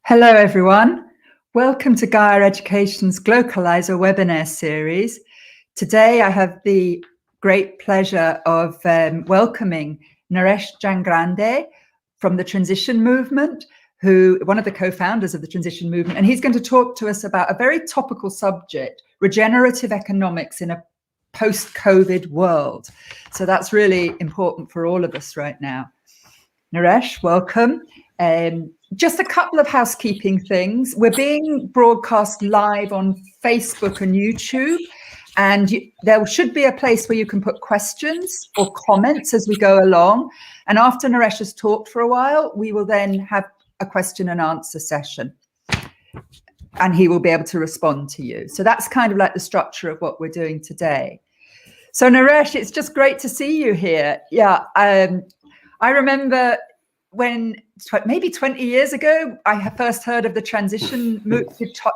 Hello, everyone. Welcome to Gaia Education's Globalizer webinar series. Today, I have the great pleasure of welcoming Naresh Giangrande from the Transition Movement, one of the co-founders of the Transition Movement, and he's going to talk to us about a very topical subject, regenerative economics in a post-COVID world. So that's really important for all of us right now. Naresh, welcome. Just a couple of housekeeping things. We're being broadcast live on Facebook and YouTube, and there should be a place where you can put questions or comments as we go along. And after Naresh has talked for a while, we will then have a question and answer session, and he will be able to respond to you. So that's kind of like the structure of what we're doing today. So Naresh, it's just great to see you here. Yeah, I remember when maybe 20 years ago, I first heard of the Transition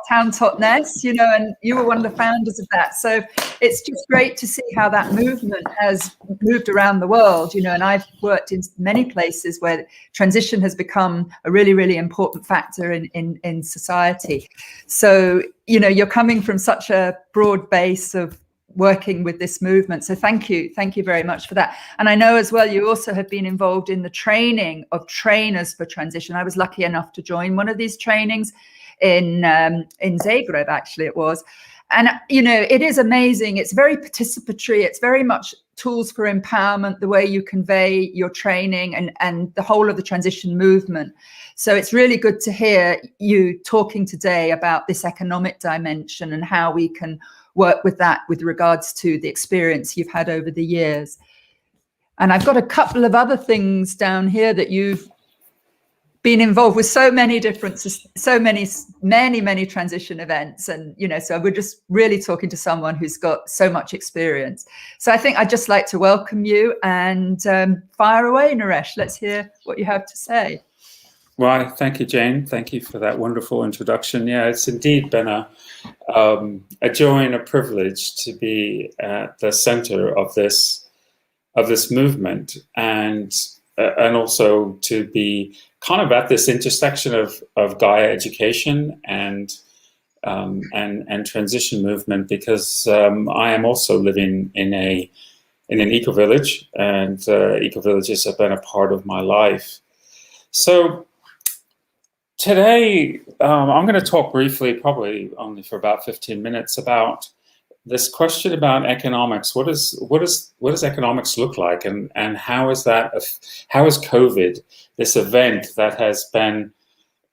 Town Totnes, and you were one of the founders of that. So it's just great to see how that movement has moved around the world, and I've worked in many places where transition has become a really, really important factor in society. So, you're coming from such a broad base of working with this movement. So thank you very much for that. And I know as well, you also have been involved in the training of trainers for transition. I was lucky enough to join one of these trainings in Zagreb, actually it was. And, it is amazing. It's very participatory. It's very much tools for empowerment, the way you convey your training and the whole of the transition movement. So it's really good to hear you talking today about this economic dimension and how we can work with that with regards to the experience you've had over the years. And I've got a couple of other things down here that you've been involved with so many different, many transition events. And, so we're just really talking to someone who's got so much experience. So I think I'd just like to welcome you and fire away, Naresh. Let's hear what you have to say. Well, thank you, Jane. Thank you for that wonderful introduction. Yeah, it's indeed been a joy and a privilege to be at the center of this movement, and also to be kind of at this intersection of Gaia education and transition movement, because I am also living in an eco-village, and eco-villages have been a part of my life. So today, I'm going to talk briefly, probably only for about 15 minutes, about this question about economics. What does economics look like, and how is COVID, this event that has been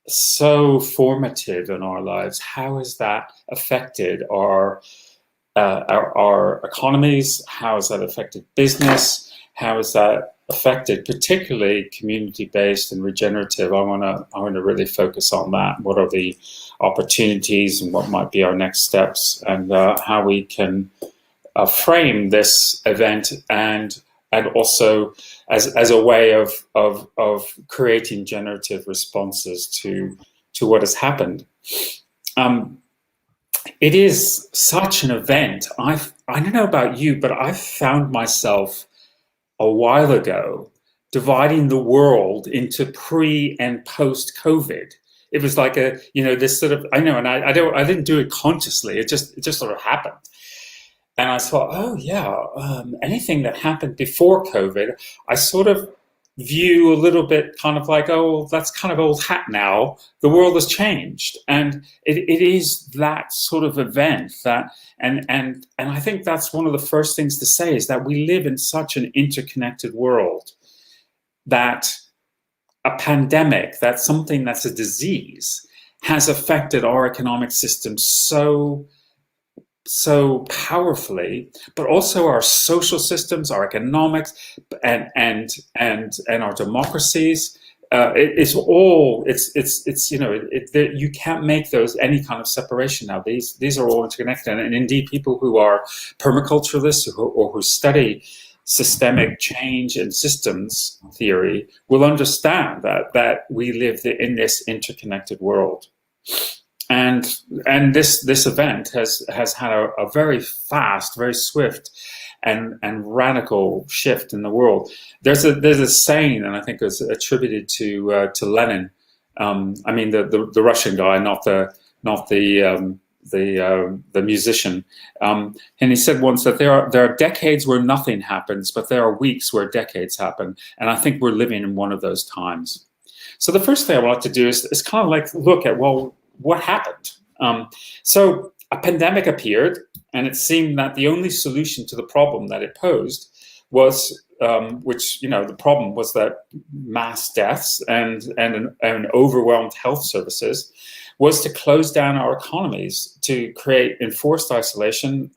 so formative in our lives, how has that affected our economies? How has that affected business? How has that affected particularly community-based and regenerative? I want to really focus on that. What are the opportunities and what might be our next steps, and how we can frame this event and also as a way of creating generative responses to what has happened. It is such an event. I don't know about you, but I found myself a while ago dividing the world into pre and post COVID. It was like this sort of, I didn't do it consciously. It just sort of happened. And I thought, oh yeah, anything that happened before COVID, I sort of view a little bit kind of like, oh, that's kind of old hat now. The world has changed. And it is that sort of event that, and I think that's one of the first things to say, is that we live in such an interconnected world that a pandemic, that's something that's a disease, has affected our economic system so powerfully, but also our social systems, our economics, and our democracies. You can't make those any kind of separation now. These are all interconnected, and indeed, people who are permaculturalists or who study systemic change and systems theory will understand that we live in this interconnected world. And this event has had a very fast, very swift, and radical shift in the world. There's a saying, and I think it's attributed to Lenin, I mean the Russian guy, not the musician. And he said once that there are decades where nothing happens, but there are weeks where decades happen. And I think we're living in one of those times. So the first thing I want to do is kind of like look at, well, what happened? So a pandemic appeared, and it seemed that the only solution to the problem that it posed was, the problem was that mass deaths and overwhelmed health services was to close down our economies, to create enforced isolation,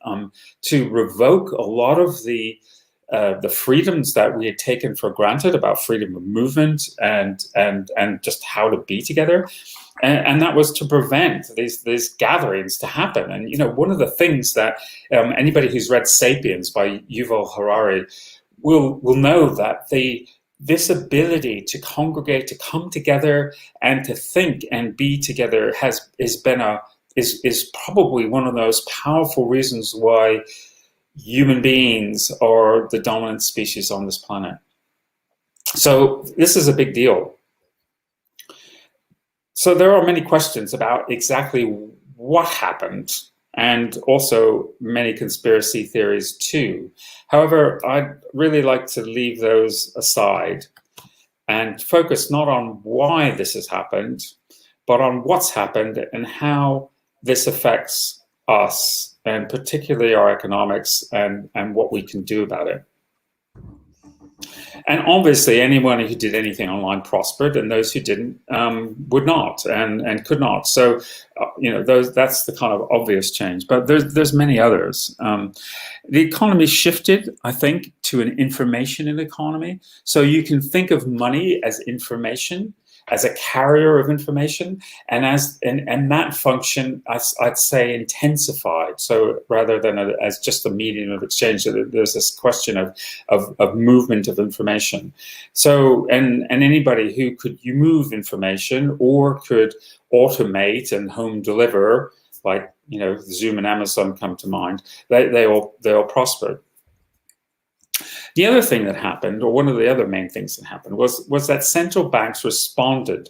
to revoke a lot of the freedoms that we had taken for granted about freedom of movement and just how to be together. And that was to prevent these gatherings to happen. And, one of the things that anybody who's read *Sapiens* by Yuval Harari will know that this ability to congregate, to come together and to think and be together is probably one of those powerful reasons why human beings are the dominant species on this planet. So this is a big deal. So there are many questions about exactly what happened, and also many conspiracy theories too. However, I'd really like to leave those aside and focus not on why this has happened, but on what's happened and how this affects us, and particularly our economics and what we can do about it. And obviously, anyone who did anything online prospered, and those who didn't would not and could not. So, that's the kind of obvious change. But there's many others. The economy shifted, I think, to an information economy. So you can think of money as information, as a carrier of information, and that function, I'd say, intensified. So rather than as just a medium of exchange, there's this question of movement of information. So and anybody who could move information or could automate and home deliver, like Zoom and Amazon come to mind, they all prospered. The other thing that happened, or one of the other main things that happened, was that central banks responded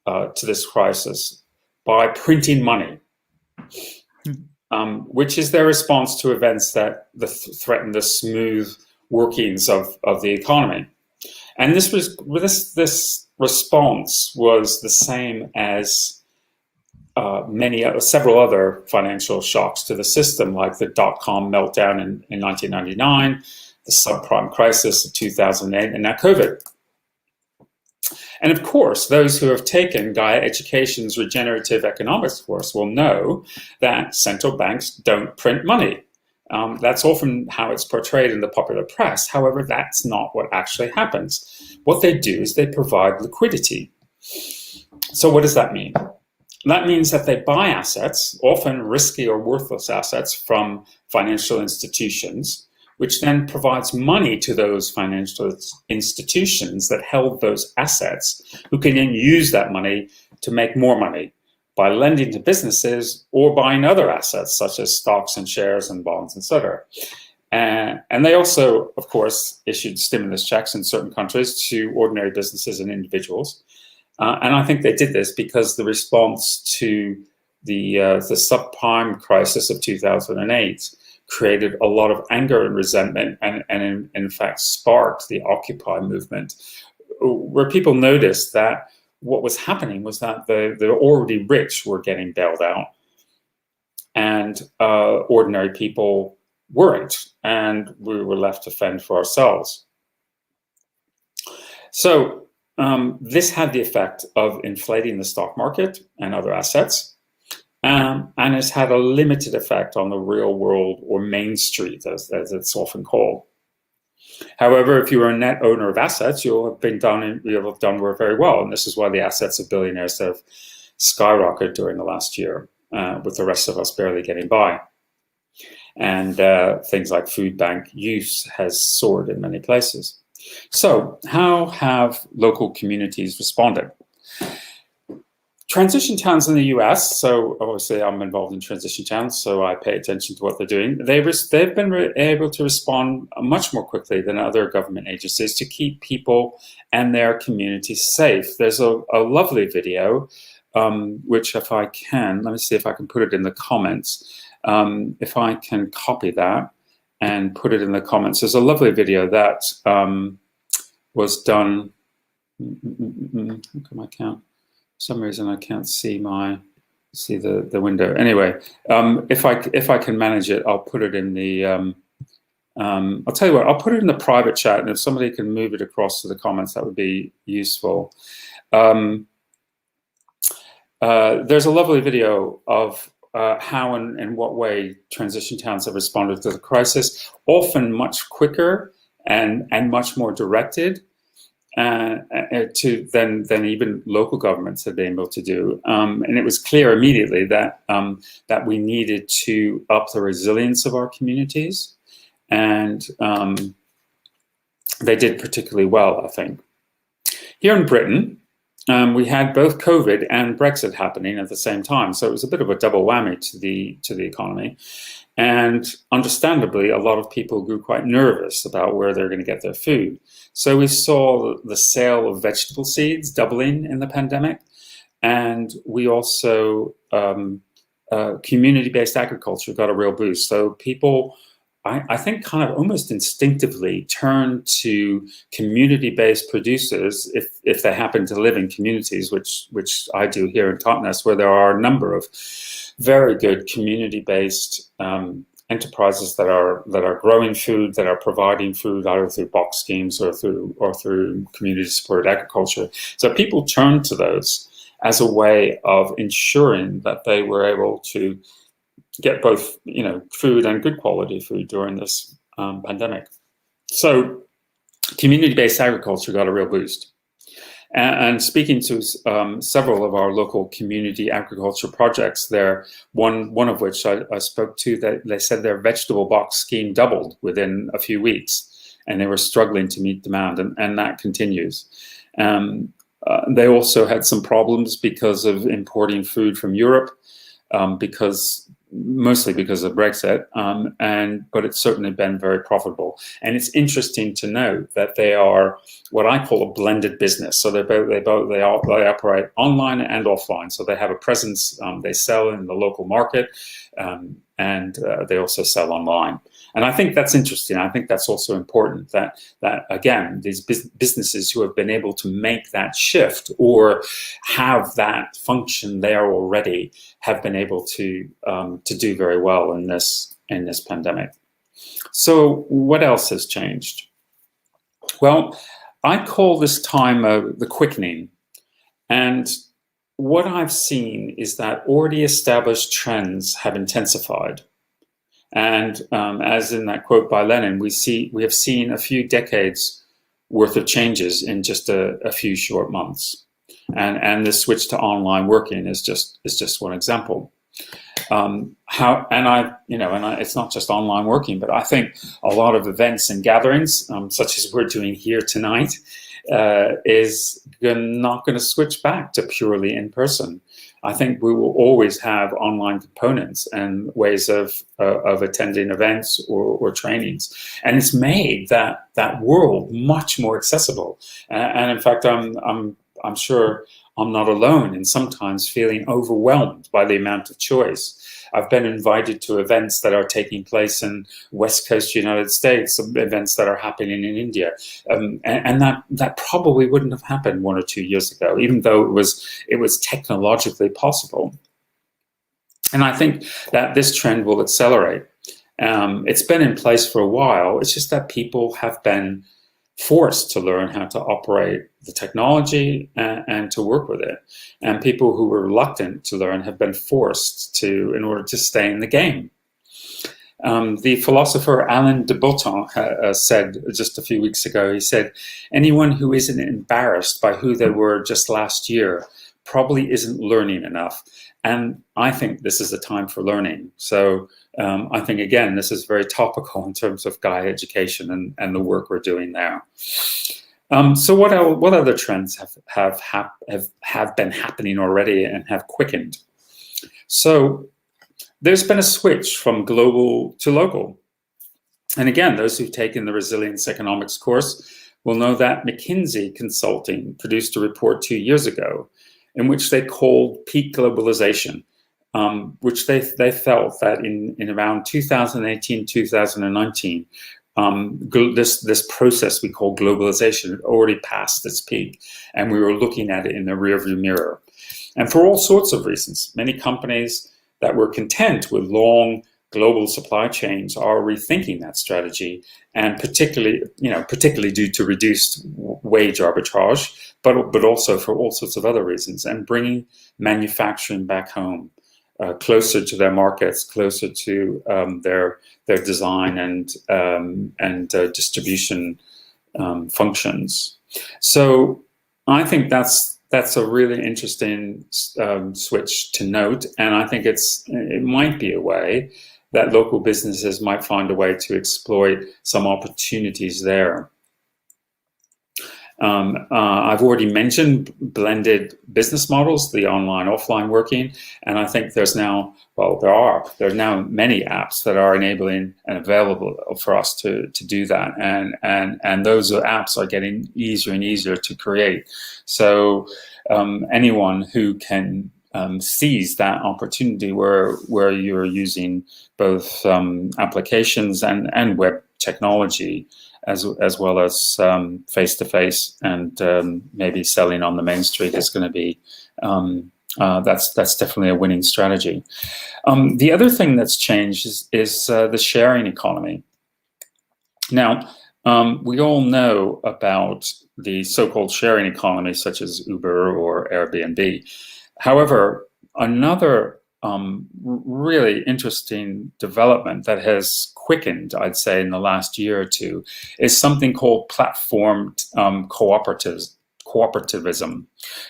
to this crisis by printing money, which is their response to events that threaten the smooth workings of the economy. And this response was the same as several other financial shocks to the system, like the dot-com meltdown in 1999, the subprime crisis of 2008, and now COVID. And of course, those who have taken Gaia Education's regenerative economics course will know that central banks don't print money. That's often how it's portrayed in the popular press. However, that's not what actually happens. What they do is they provide liquidity. So what does that mean? That means that they buy assets, often risky or worthless assets, from financial institutions, which then provides money to those financial institutions that held those assets, who can then use that money to make more money by lending to businesses or buying other assets such as stocks and shares and bonds, etc. And they also, of course, issued stimulus checks in certain countries to ordinary businesses and individuals. And I think they did this because the response to the subprime crisis of 2008 created a lot of anger and resentment, and in fact sparked the Occupy movement, where people noticed that what was happening was that the already rich were getting bailed out, and ordinary people weren't, and we were left to fend for ourselves. So this had the effect of inflating the stock market and other assets. And it's had a limited effect on the real world, or Main Street, as it's often called. However, if you are a net owner of assets, you'll have done very well. And this is why the assets of billionaires have skyrocketed during the last year, with the rest of us barely getting by. And things like food bank use has soared in many places. So how have local communities responded? Transition towns in the US, so obviously I'm involved in transition towns, so I pay attention to what they're doing. They've been able to respond much more quickly than other government agencies to keep people and their communities safe. There's a lovely video, which if I can, let me see if I can put it in the comments. If I can copy that and put it in the comments. There's a lovely video that was done. How come I can't? For some reason I can't see the window. Anyway, if I can manage it, I'll put it in the I'll tell you what, I'll put it in the private chat, and if somebody can move it across to the comments, that would be useful. There's a lovely video of how and in what way transition towns have responded to the crisis, often much quicker and much more directed than even local governments had been able to do. And it was clear immediately that that we needed to up the resilience of our communities, and they did particularly well, I think. Here in Britain, we had both COVID and Brexit happening at the same time, so it was a bit of a double whammy to the economy. And understandably, a lot of people grew quite nervous about where they're going to get their food. So we saw the sale of vegetable seeds doubling in the pandemic, and we also community-based agriculture got a real boost. So people, I think, kind of almost instinctively turned to community-based producers if they happen to live in communities, which I do here in Totnes, where there are a number of very good community-based enterprises that are growing food, that are providing food either through box schemes or through community-supported agriculture. So people turned to those as a way of ensuring that they were able to get both, food and good quality food during this pandemic. So community-based agriculture got a real boost. And speaking to several of our local community agriculture projects there, one of which I spoke to, that they said their vegetable box scheme doubled within a few weeks, and they were struggling to meet demand, and that continues. They also had some problems because of importing food from Europe, mostly because of Brexit, but it's certainly been very profitable. And it's interesting to note that they are what I call a blended business. So they operate online and offline. So they have a presence. They sell in the local market, and they also sell online. And I think that's interesting. I think that's also important that again, these businesses who have been able to make that shift or have that function there already have been able to do very well in this pandemic. So what else has changed? Well, I call this time the quickening. And what I've seen is that already established trends have intensified. And as in that quote by Lenin, we have seen a few decades worth of changes in just a few short months. And the switch to online working is just one example. It's not just online working, but I think a lot of events and gatherings, such as we're doing here tonight, is not going to switch back to purely in person. I think we will always have online components and ways of attending events or trainings, and it's made that world much more accessible. And in fact, I'm sure I'm not alone in sometimes feeling overwhelmed by the amount of choice. I've been invited to events that are taking place in West Coast United States, events that are happening in India, and that probably wouldn't have happened 1 or 2 years ago, even though it was technologically possible. And I think that this trend will accelerate. It's been in place for a while. It's just that people have been forced to learn how to operate the technology and to work with it. And people who were reluctant to learn have been forced to, in order to stay in the game. The philosopher Alain de Botton said just a few weeks ago, he said, anyone who isn't embarrassed by who they were just last year probably isn't learning enough. And I think this is a time for learning. So I think, again, this is very topical in terms of Gaia education and the work we're doing there. So what other trends have been happening already and have quickened? So there's been a switch from global to local. And again, those who've taken the resilience economics course will know that McKinsey Consulting produced a report 2 years ago in which they called peak globalization, which they felt that in around 2018, 2019, this process we call globalization had already passed its peak, and we were looking at it in the rearview mirror. And for all sorts of reasons, many companies that were content with long global supply chains are rethinking that strategy, and particularly due to reduced wage arbitrage, but also for all sorts of other reasons, and bringing manufacturing back home, closer to their markets, closer to their design and distribution functions. So I think that's a really interesting switch to note, and I think it might be a way that local businesses might find a way to exploit some opportunities there. I've already mentioned blended business models, the online-offline working, and I think there are now many apps that are enabling and available for us to do that, and those apps are getting easier and easier to create. So anyone who can seize that opportunity where you're using both applications and web technology as well as face-to-face and maybe selling on the main street is going to be that's definitely a winning strategy. The other thing that's changed is the sharing economy. Now, we all know about the so-called sharing economy, such as Uber or Airbnb. However, another really interesting development that has quickened, I'd say, in the last year or two, is something called platform cooperativism.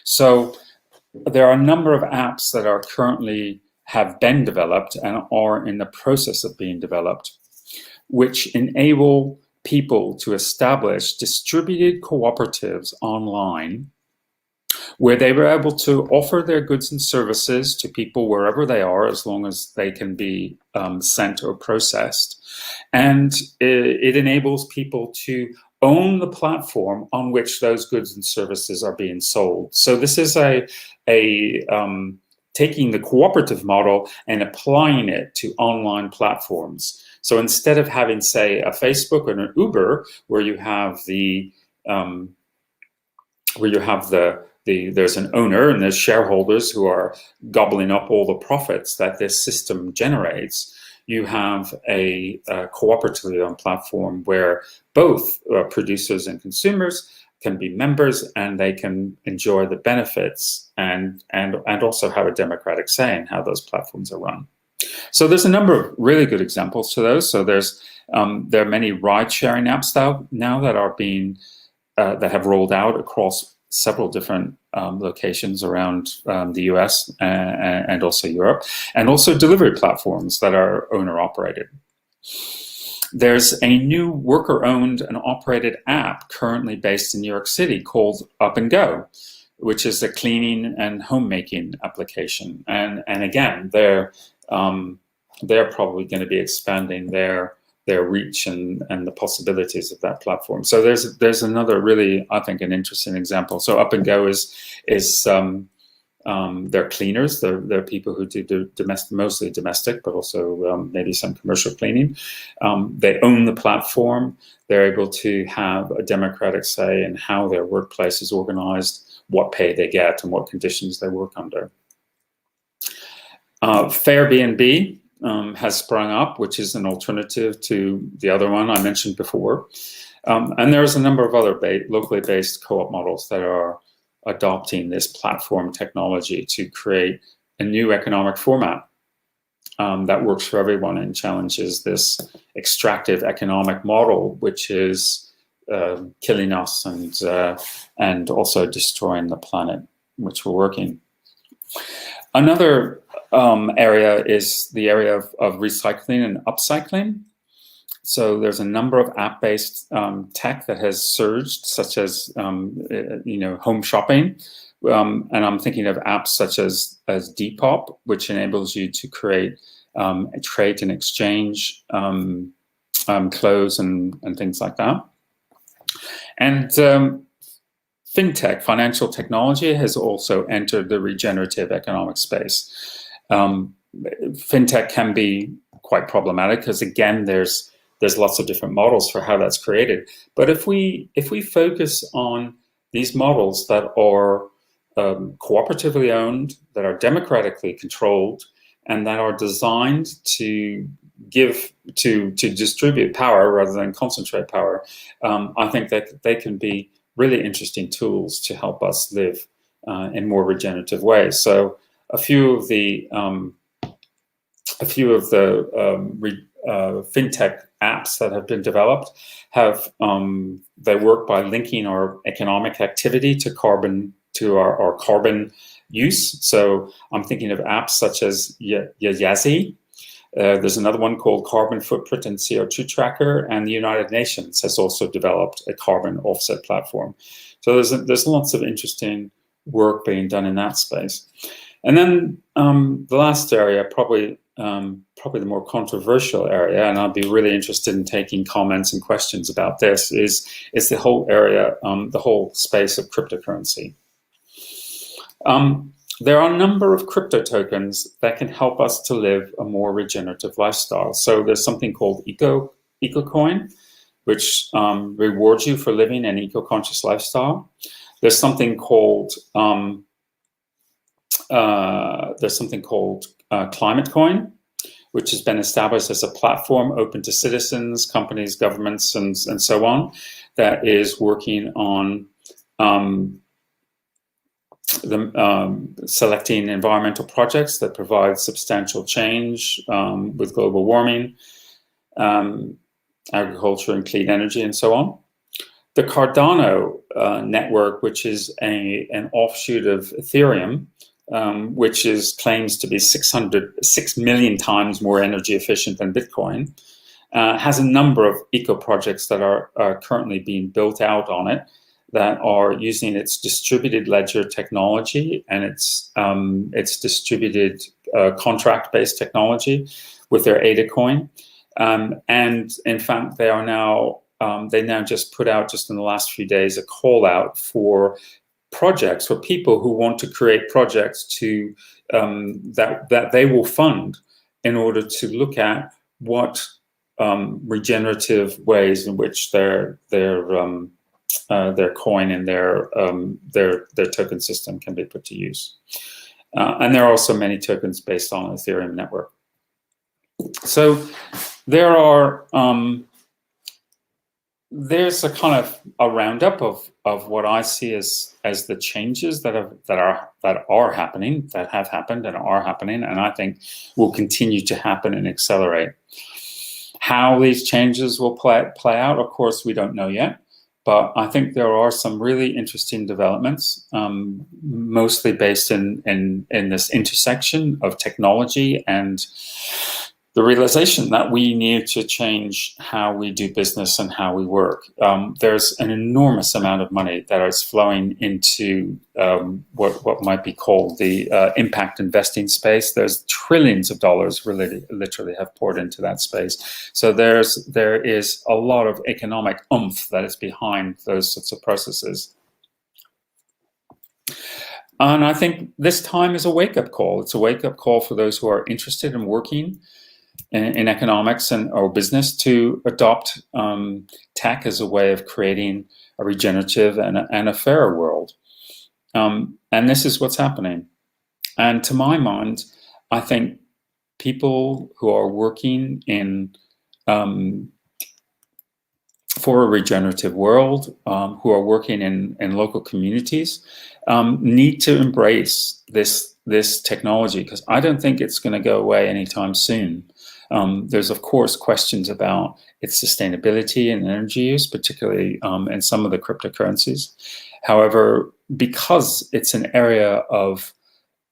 So there are a number of apps that are currently have been developed and are in the process of being developed, which enable people to establish distributed cooperatives online where they were able to offer their goods and services to people wherever they are, as long as they can be sent or processed. And it enables people to own the platform on which those goods and services are being sold. So this is taking the cooperative model and applying it to online platforms. So instead of having, say, a Facebook or an Uber, where you have there's an owner and there's shareholders who are gobbling up all the profits that this system generates, you have a cooperative platform where both producers and consumers can be members, and they can enjoy the benefits and also have a democratic say in how those platforms are run. So there's a number of really good examples to those. So there are many ride-sharing apps now that are being that have rolled out across several different locations around the US and also Europe, and also delivery platforms that are owner-operated. There's a new worker-owned and operated app currently based in New York City called Up and Go, which is a cleaning and homemaking application. And again, they're probably going to be expanding their reach and the possibilities of that platform. So there's another really, I think, an interesting example. So Up and Go is they're cleaners. They're people who do mostly domestic, but also maybe some commercial cleaning. They own the platform. They're able to have a democratic say in how their workplace is organized, what pay they get, and what conditions they work under. Airbnb has sprung up, which is an alternative to the other one I mentioned before. And there's a number of other locally based co-op models that are adopting this platform technology to create a new economic format that works for everyone and challenges this extractive economic model, which is killing us and also destroying the planet in which we're working. Another area is the area of recycling and upcycling. So there's a number of app-based tech that has surged, such as home shopping, and I'm thinking of apps such as Depop, which enables you to create, trade and exchange clothes and things like that. And fintech, financial technology, has also entered the regenerative economic space. Fintech can be quite problematic because, again, there's lots of different models for how that's created. But if we focus on these models that are cooperatively owned, that are democratically controlled, and that are designed to distribute power rather than concentrate power, I think that they can be really interesting tools to help us live in more regenerative ways. So a few of the fintech apps that have been developed have they work by linking our economic activity to our carbon use. So I'm thinking of apps such as Yazi. There's another one called Carbon Footprint and CO2 Tracker, and the United Nations has also developed a carbon offset platform. So there's lots of interesting work being done in that space. And then the last area, probably the more controversial area, and I'd be really interested in taking comments and questions about this, is the whole area, the whole space of cryptocurrency. There are a number of crypto tokens that can help us to live a more regenerative lifestyle. So there's something called Ecocoin, which rewards you for living an eco-conscious lifestyle. There's something called Climatecoin, which has been established as a platform open to citizens, companies, governments, and so on, that is working on selecting environmental projects that provide substantial change with global warming, agriculture and clean energy, and so on. The Cardano network, which is an offshoot of Ethereum, which claims to be 6 million times more energy efficient than Bitcoin, has a number of eco projects that are currently being built out on it, that are using its distributed ledger technology and its distributed contract-based technology with their ADA coin. And in fact, they now just put out, just in the last few days, a call out for projects, for people who want to create projects to that they will fund in order to look at what regenerative ways in which their coin and their token system can be put to use. And there are also many tokens based on Ethereum network. So there are there's a kind of a roundup of what I see as the changes that are happening, that have happened and are happening, and I think will continue to happen and accelerate. How these changes will play out, of course, we don't know yet. But I think there are some really interesting developments, mostly based in this intersection of technology and the realization that we need to change how we do business and how we work. There's an enormous amount of money that is flowing into what might be called the impact investing space. There's trillions of dollars literally have poured into that space. So there is a lot of economic oomph that is behind those sorts of processes. And I think this time is a wake-up call. It's a wake-up call for those who are interested in working in economics or business to adopt tech as a way of creating a regenerative and a fairer world. And this is what's happening. And to my mind, I think people who are working in for a regenerative world, who are working in local communities, need to embrace this technology, because I don't think it's going to go away anytime soon. There's, of course, questions about its sustainability and energy use, particularly in some of the cryptocurrencies. However, because it's an area of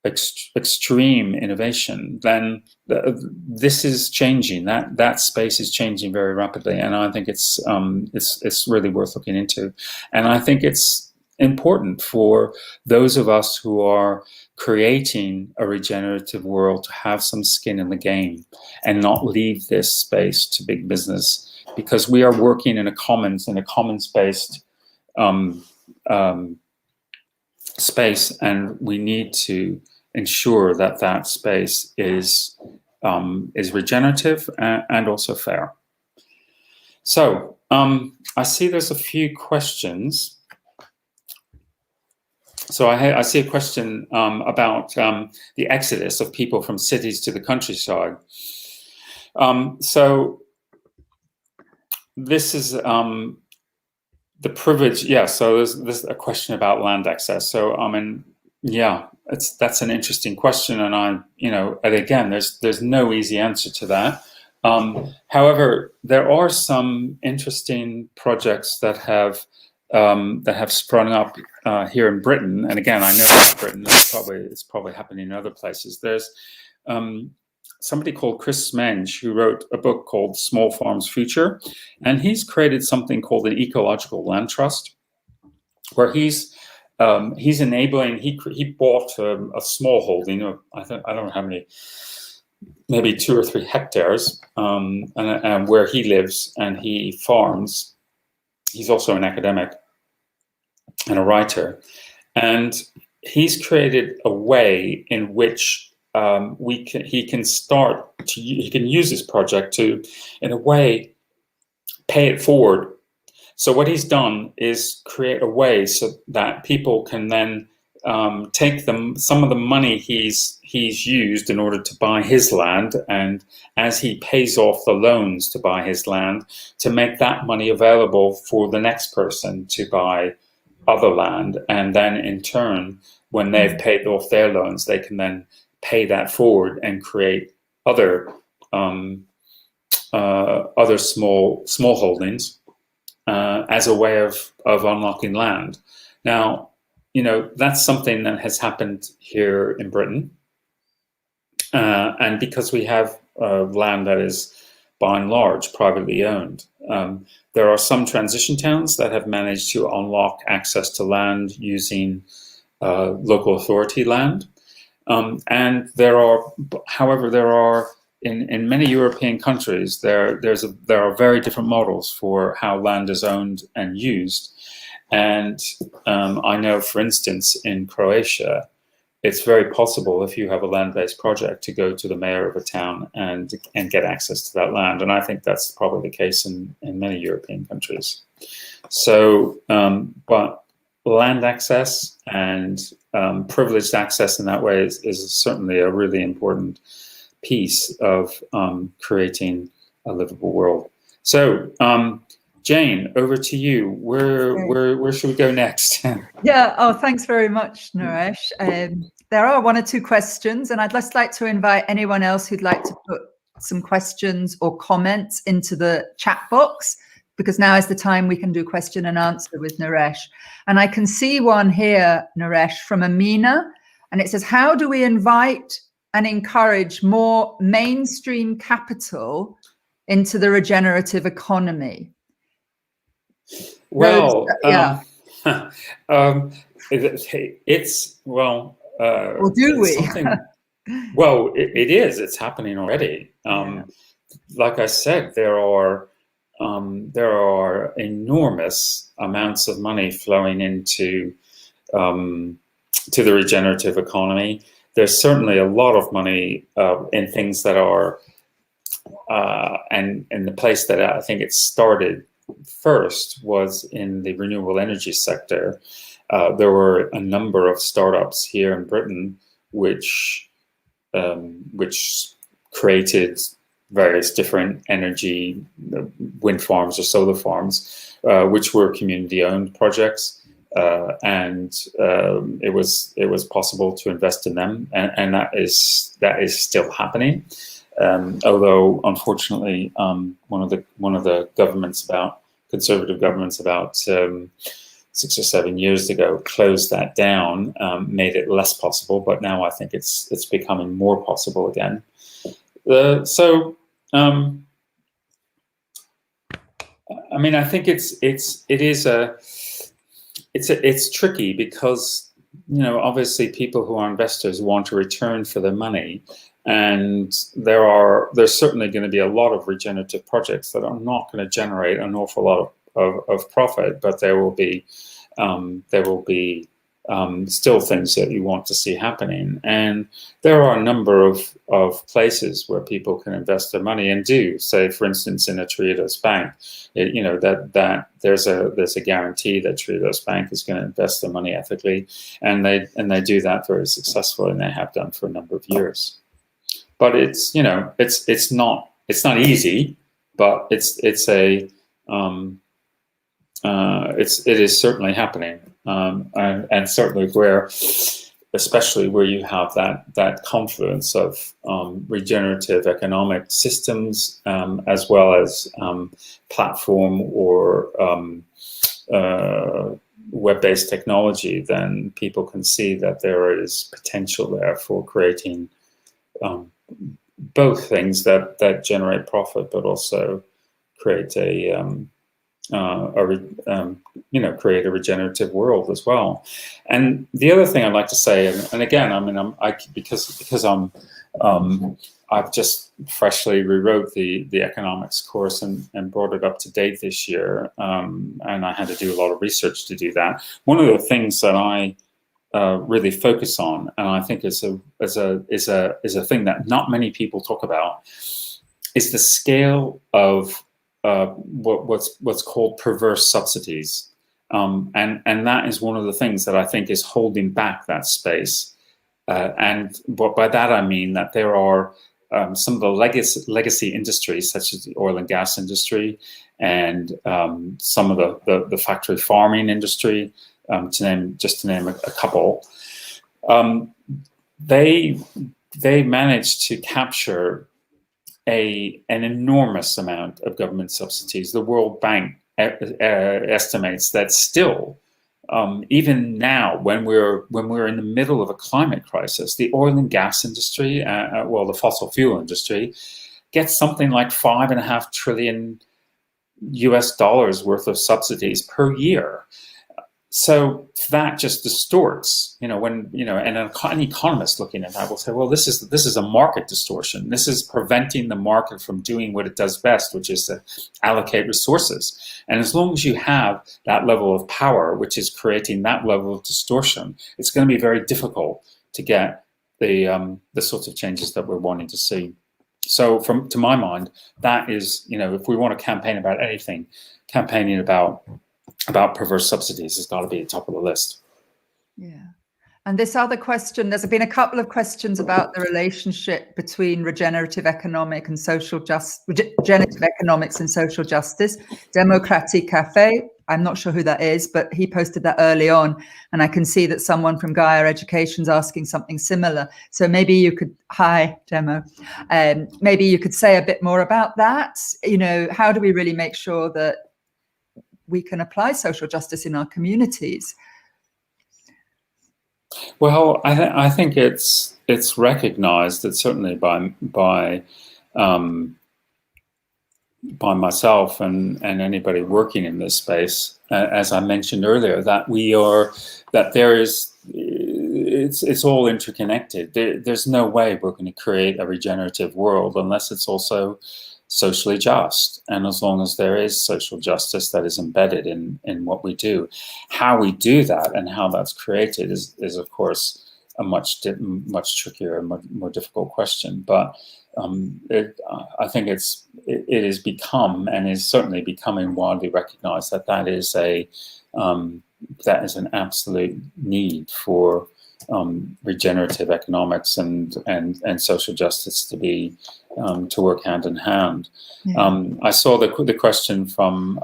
extreme innovation, then this is changing. That space is changing very rapidly, and I think it's really worth looking into. And I think it's important for those of us who are creating a regenerative world to have some skin in the game and not leave this space to big business, because we are working in a commons-based space, and we need to ensure that that space is regenerative and also fair. So I see there's a few questions. So I see a question about the exodus of people from cities to the countryside. So this is the privilege. Yeah. So there's a question about land access. So yeah, that's an interesting question, and and again, there's no easy answer to that. However, there are some interesting projects that have sprung up here in Britain, and again, I know it's Britain. It's probably happening in other places. There's somebody called Chris Menge who wrote a book called Small Farms Future, and he's created something called an ecological land trust, where he's enabling. He bought a small holding of I don't know how many, maybe 2 or 3 hectares, and where he lives and he farms. He's also an academic and a writer, and he's created a way in which he can use this project to, in a way, pay it forward. So what he's done is create a way so that people can then take some of the money he's used in order to buy his land, and as he pays off the loans to buy his land, to make that money available for the next person to buy other land, and then in turn, when they've paid off their loans, they can then pay that forward and create other small holdings as a way of unlocking land. Now, that's something that has happened here in Britain. And because we have land that is, by and large, privately owned, there are some transition towns that have managed to unlock access to land using local authority land. And however, there are in many European countries, there are very different models for how land is owned and used. And I know, for instance, in Croatia, it's very possible, if you have a land-based project, to go to the mayor of a town and get access to that land. And I think that's probably the case in many European countries. So, but land access and privileged access in that way is certainly a really important piece of creating a livable world. So, Jane, over to you. Where should we go next? Yeah. Oh, thanks very much, Naresh. There are 1 or 2 questions, and I'd just like to invite anyone else who'd like to put some questions or comments into the chat box, because now is the time we can do question and answer with Naresh. And I can see one here, Naresh, from Amina, and it says, how do we invite and encourage more mainstream capital into the regenerative economy? Well, yeah. It's well. Or do we? Well, it is. It's happening already. Like I said, there are enormous amounts of money flowing into to the regenerative economy. There's certainly a lot of money in things that are, and the place that I think it started first was in the renewable energy sector. There were a number of startups here in Britain which created various different energy, wind farms or solar farms, which were community-owned projects, and it was possible to invest in them, and that is still happening. Although, unfortunately, one of the governments, conservative governments, about 6 or 7 years ago closed that down, made it less possible, but now I think it's becoming more possible again. I mean, I think it's tricky because, you know, obviously people who are investors want a return for their money, and there's certainly going to be a lot of regenerative projects that are not going to generate an awful lot of profit, but there will be still things that you want to see happening. And there are a number of places where people can invest their money and do. Say, for instance, in a Triodos Bank, you know, that there's a guarantee that Triodos Bank is going to invest their money ethically, and they do that very successfully, and they have done for a number of years. But it's, you know, it's not easy, but it is certainly happening, and certainly especially where you have that confluence of regenerative economic systems, as well as platform or web-based technology, then people can see that there is potential there for creating both things that generate profit, but also create create a regenerative world as well. And the other thing I'd like to say, and again, I mean, because I've just freshly rewrote the economics course and brought it up to date this year, and I had to do a lot of research to do that. One of the things that I really focus on, and I think is a thing that not many people talk about, is the scale of what's called perverse subsidies, and that is one of the things that I think is holding back that space. And by that I mean that there are some of the legacy industries, such as the oil and gas industry, and some of the factory farming industry, to name a couple. They managed to capture an enormous amount of government subsidies. The World Bank estimates that still, even now, when we're in the middle of a climate crisis, the oil and gas industry, the fossil fuel industry, gets something like $5.5 trillion worth of subsidies per year. So that just distorts, you know, when, you know, and an economist looking at that will say, well, this is a market distortion. This is preventing the market from doing what it does best, which is to allocate resources. And as long as you have that level of power, which is creating that level of distortion, it's going to be very difficult to get the sorts of changes that we're wanting to see. So to my mind, that is, you know, if we want to campaign about anything, campaigning about perverse subsidies has got to be at the top of the list. Yeah. And this other question, there's been a couple of questions about the relationship between regenerative economics and social justice. Democratic Cafe, I'm not sure who that is, but he posted that early on, and I can see that someone from Gaia Education's asking something similar. So maybe you could, hi Demo, maybe you could say a bit more about that. You know, how do we really make sure that we can apply social justice in our communities? Well, I think it's recognized that certainly by myself and anybody working in this space, as I mentioned earlier, it's all interconnected. There's no way we're going to create a regenerative world unless it's also socially just, and as long as there is social justice that is embedded in what we do. How we do that and how that's created is of course a much trickier and more difficult question. But I think it has become, and is certainly becoming, widely recognized that is an absolute need for regenerative economics and social justice to work hand in hand. Yeah. I saw the question from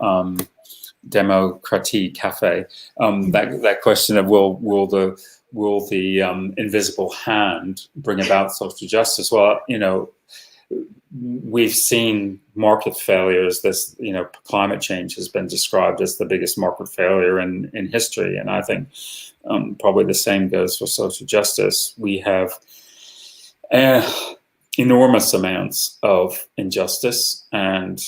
Democratic Cafe. That question of will the invisible hand bring about social justice? Well, you know, we've seen market failures. This, climate change has been described as the biggest market failure in history, and I think probably the same goes for social justice. We have enormous amounts of injustice and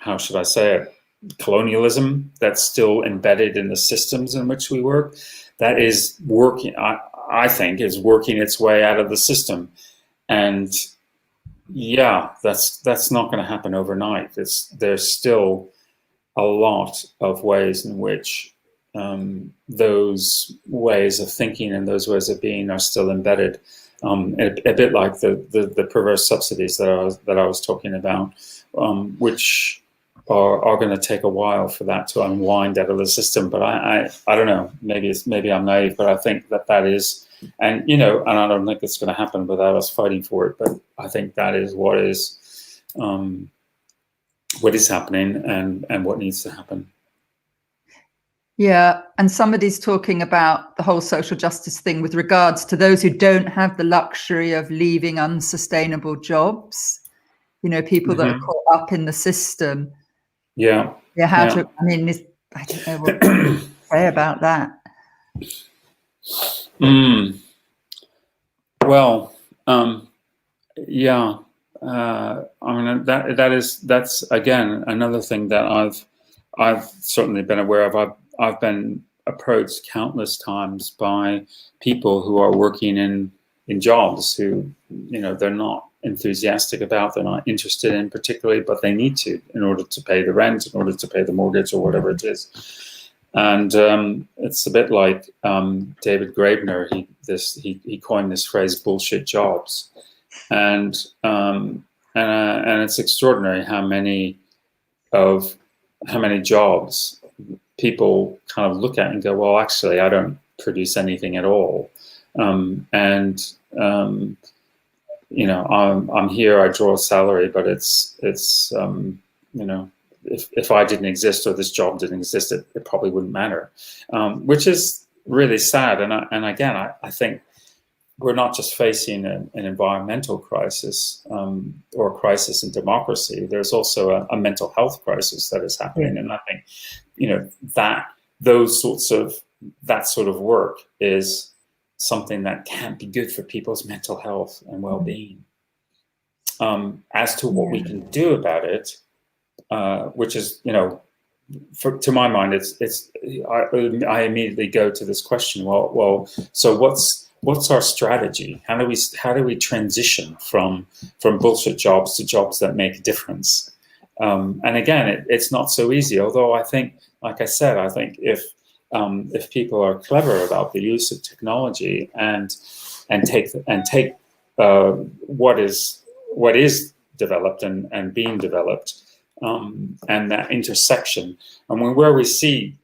how should I say it? Colonialism that's still embedded in the systems in which we work. That is working, I think, is working its way out of the system. And yeah, that's not going to happen overnight. There's still a lot of ways in which those ways of thinking and those ways of being are still embedded. A bit like the perverse subsidies that I was talking about, which are going to take a while for that to unwind out of the system. But I don't know. Maybe I'm naive, but I think that is, and I don't think it's going to happen without us fighting for it. But I think that is what is happening and what needs to happen. Yeah, and somebody's talking about the whole social justice thing with regards to those who don't have the luxury of leaving unsustainable jobs. People that are caught up in the system. Yeah. Yeah. I don't know what to say about that. Well, yeah. That's again another thing that I've certainly been aware of. I've been approached countless times by people who are working in jobs who they're not enthusiastic about, they're not interested in particularly, but they need to in order to pay the rent, in order to pay the mortgage or whatever it is. And it's a bit like David Graeber. He coined this phrase "bullshit jobs," and it's extraordinary how many jobs people kind of look at and go, well, actually, I don't produce anything at all, I'm here, I draw a salary, but it's if I didn't exist or this job didn't exist, it probably wouldn't matter, which is really sad. And again, I think we're not just facing an environmental crisis or a crisis in democracy. There's also a mental health crisis that is happening, and I think that sort of work is something that can't be good for people's mental health and well-being. As to what we can do about it, which is, to my mind, I immediately go to this question. Well, so what's our strategy? How do we transition from bullshit jobs to jobs that make a difference? And again, it's not so easy. Although I think, like I said, I think if people are clever about the use of technology and take what is developed and being developed, and that intersection, and where we see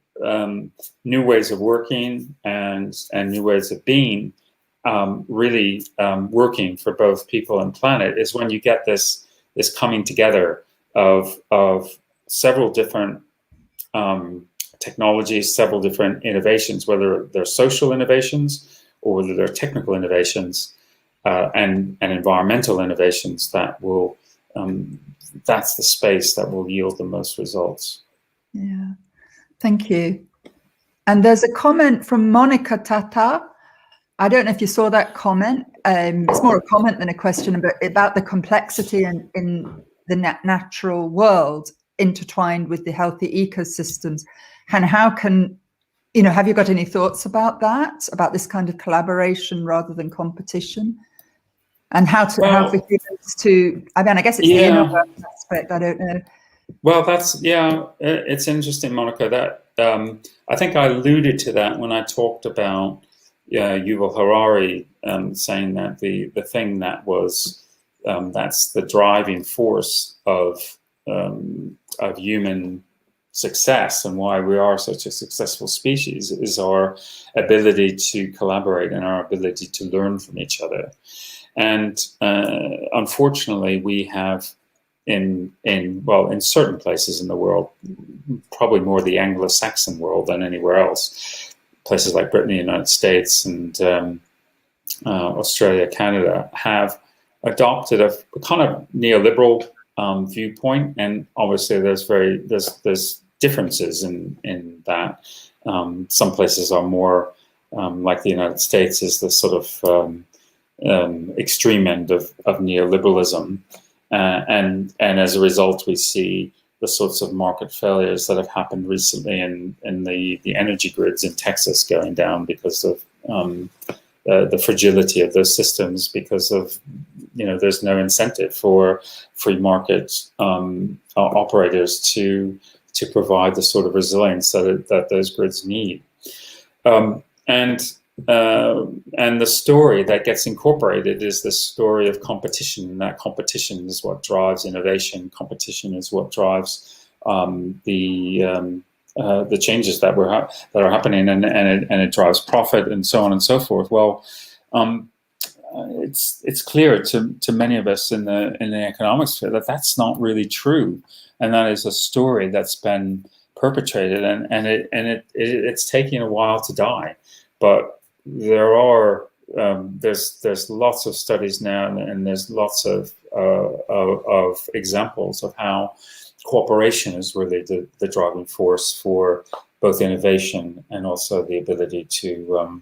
new ways of working and new ways of being really working for both people and planet, is when you get this coming together of several different technologies, several different innovations, whether they're social innovations or whether they're technical innovations and environmental innovations that will, that's the space that will yield the most results. Yeah, thank you. And there's a comment from Monica Tata. I don't know if you saw that comment. It's more a comment than a question, but about the complexity in the natural world intertwined with the healthy ecosystems. And how can, have you got any thoughts about that, about this kind of collaboration rather than competition? And how for humans to, I guess it's the inner aspect, I don't know. Well, it's interesting, Monica, that I think I alluded to that when I talked about Yuval Harari saying that the thing that was, that's the driving force of human success and why we are such a successful species is our ability to collaborate and our ability to learn from each other. And unfortunately, we have in certain places in the world, probably more the Anglo-Saxon world than anywhere else, places like Britain, the United States, and Australia, Canada, have adopted a kind of neoliberal viewpoint, and obviously there's differences in that. Some places are more like the United States is the sort of extreme end of neoliberalism, and as a result, we see the sorts of market failures that have happened recently in the energy grids in Texas going down because of the fragility of those systems, because of there's no incentive for free market operators to provide the sort of resilience that those grids need. And the story that gets incorporated is the story of competition, and that competition is what drives innovation. Competition is what drives the changes that are happening, and it drives profit and so on and so forth. Well, it's clear to many of us in the economic sphere that that's not really true, and that is a story that's been perpetrated, and it's taking a while to die. But there are there's lots of studies now, and there's lots of examples of how cooperation is really the driving force for both innovation and also the ability to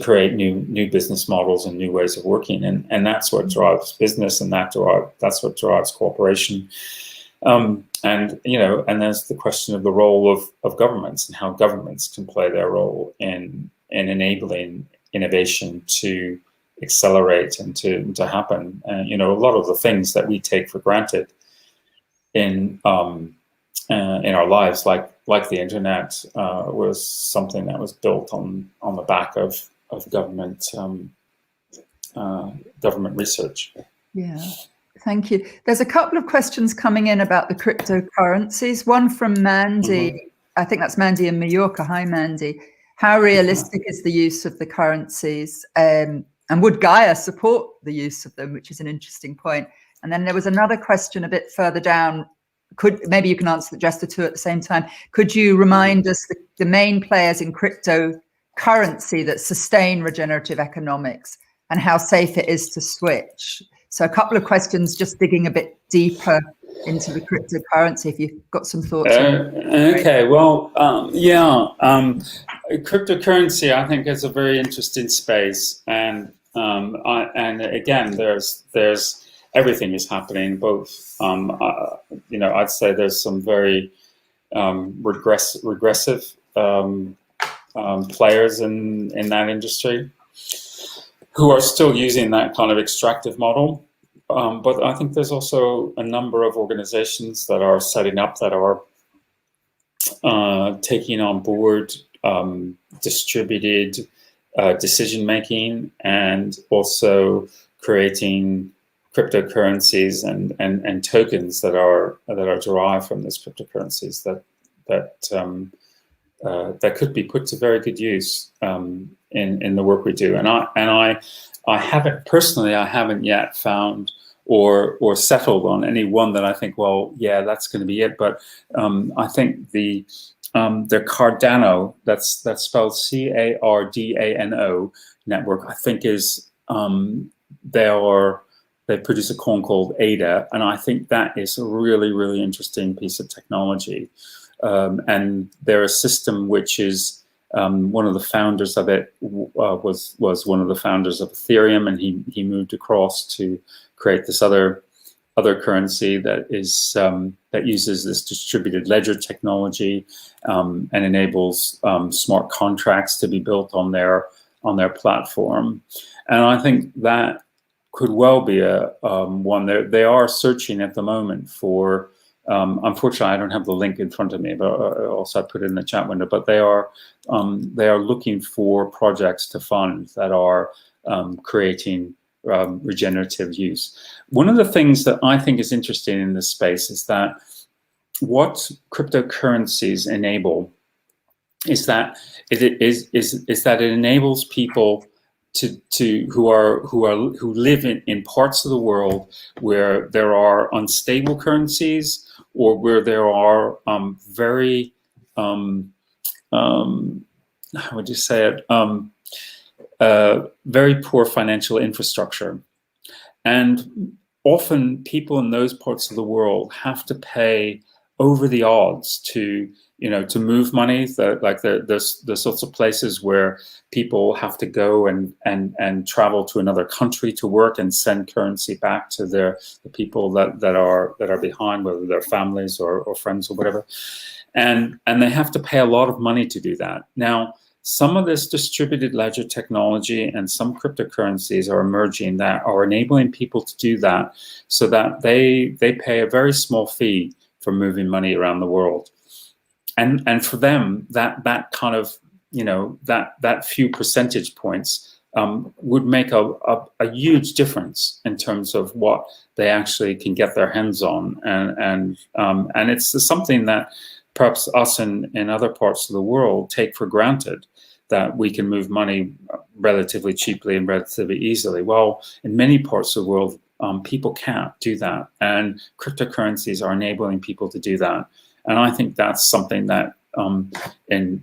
create new business models and new ways of working, and that's what drives business, and that's what drives cooperation. And there's the question of the role of governments, and how governments can play their role in enabling innovation to accelerate and to happen. A lot of the things that we take for granted in our lives, like the internet, was something that was built on the back of government research. Yeah. Thank you. There's a couple of questions coming in about the cryptocurrencies. One from Mandy. Mm-hmm. I think that's Mandy in Mallorca. Hi, Mandy. How realistic is the use of the currencies? And would Gaia support the use of them, which is an interesting point. And then there was another question a bit further down. Maybe you can answer just the two at the same time. Could you remind us the main players in cryptocurrency that sustain regenerative economics, and how safe it is to switch? So a couple of questions, just digging a bit deeper into the cryptocurrency, if you've got some thoughts. Okay, well, cryptocurrency, I think, is a very interesting space, and again, there's everything is happening. Both, I'd say there's some very regressive players in that industry who are still using that kind of extractive model. But I think there's also a number of organizations that are setting up, that are taking on board distributed decision-making, and also creating cryptocurrencies and tokens that are derived from these cryptocurrencies that could be put to very good use in the work we do. And I haven't yet found or settled on any one that I think, well, yeah, that's going to be it. But I think the Cardano, that's spelled Cardano network, I think is they produce a coin called ADA, and I think that is a really, really interesting piece of technology. And they're a system which is one of the founders of it was one of the founders of Ethereum, and he moved across to create this other currency that is that uses this distributed ledger technology and enables smart contracts to be built on their platform. And I think that could well be a one. They are searching at the moment for. Unfortunately, I don't have the link in front of me, but also I put it in the chat window. But they are looking for projects to fund that are creating regenerative use. One of the things that I think is interesting in this space is that what cryptocurrencies enable is that it enables people who live in parts of the world where there are unstable currencies, or where there are very how would you say it, very poor financial infrastructure. And often people in those parts of the world have to pay over the odds to, to move money. The sorts of places where people have to go and travel to another country to work and send currency back to the people that are behind, whether they're families or friends or whatever. And they have to pay a lot of money to do that. Now, some of this distributed ledger technology and some cryptocurrencies are emerging that are enabling people to do that, so that they pay a very small fee for moving money around the world. And for them, that kind of, that few percentage points would make a huge difference in terms of what they actually can get their hands on. And it's something that perhaps us in other parts of the world take for granted, that we can move money relatively cheaply and relatively easily. Well, in many parts of the world, people can't do that, and cryptocurrencies are enabling people to do that. And I think that's something that in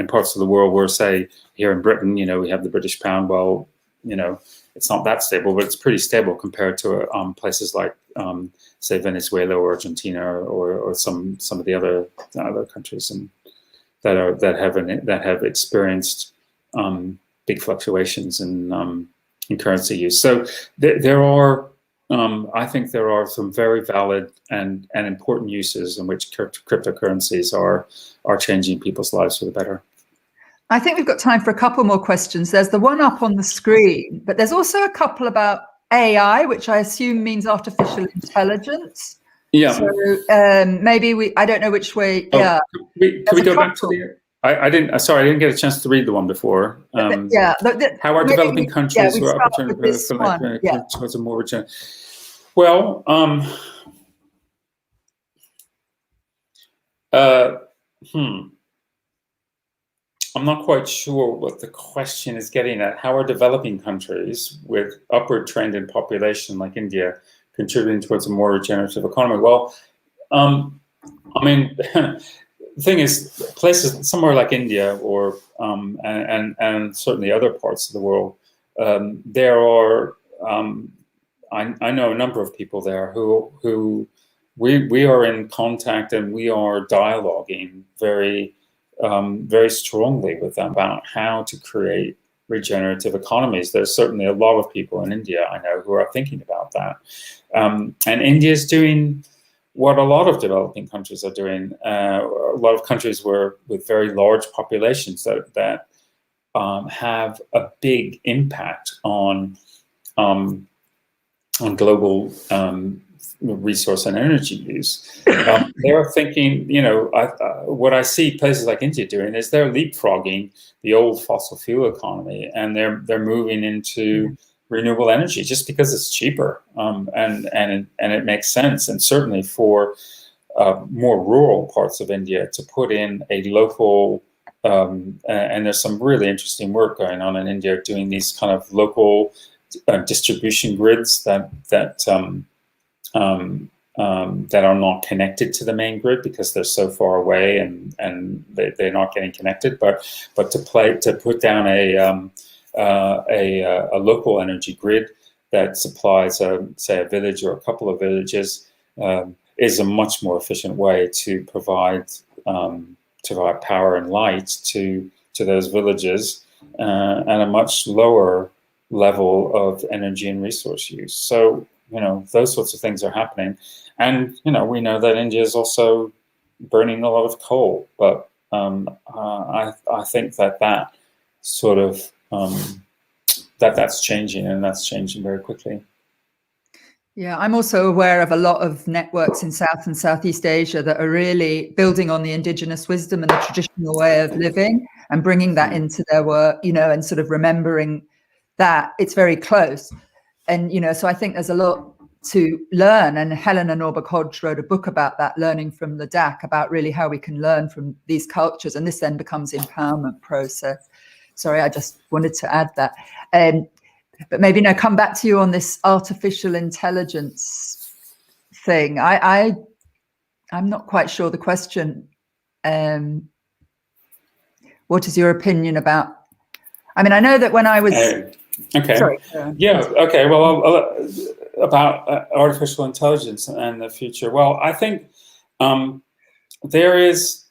parts of the world where, say, here in Britain, we have the British pound. Well, it's not that stable, but it's pretty stable compared to places like, say, Venezuela or Argentina or some of the other countries and that have experienced big fluctuations in currency use. So there are, I think there are some very valid and important uses in which cryptocurrencies are changing people's lives for the better. I think we've got time for a couple more questions. There's the one up on the screen, but there's also a couple about AI, which I assume means artificial intelligence. Yeah. So maybe I don't know which way. Oh, yeah. Can we go back to the? I didn't get a chance to read the one before. Yeah. How are developing countries who are opportunity towards a more regenerative? Well, I'm not quite sure what the question is getting at. How are developing countries with upward trend in population like India contributing towards a more regenerative economy? Well, I mean, the thing is, places somewhere like India or and certainly other parts of the world, there are I know a number of people there who we are in contact and we are dialoguing very strongly with them about how to create regenerative economies. There's certainly a lot of people in India I know who are thinking about that, and India is doing what a lot of developing countries are doing. A lot of countries with very large populations that have a big impact on global resource and energy use. They're thinking, what I see places like India doing is they're leapfrogging the old fossil fuel economy, and they're moving into renewable energy just because it's cheaper, and it makes sense. And certainly for more rural parts of India to put in a local, and there's some really interesting work going on in India doing these kind of local distribution grids that are not connected to the main grid because they're so far away and they're not getting connected. But to put down a local energy grid that supplies say a village or a couple of villages is a much more efficient way to provide power and light to those villages at a much lower level of energy and resource use. So those sorts of things are happening. And, we know that India is also burning a lot of coal, but I think that sort of, that's changing, and that's changing very quickly. Yeah, I'm also aware of a lot of networks in South and Southeast Asia that are really building on the indigenous wisdom and the traditional way of living and bringing that into their work, and sort of remembering that it's very close. And, so I think there's a lot to learn. And Helena Norberg-Hodge wrote a book about that, learning from the DAC, about really how we can learn from these cultures. And this then becomes the empowerment process. Sorry, I just wanted to add that. But maybe come back to you on this artificial intelligence thing. I'm not quite sure the question. What is your opinion about? I mean, I know that when I was... Okay. Sorry. Yeah, okay. Well, about artificial intelligence and the future. Well, I think there is...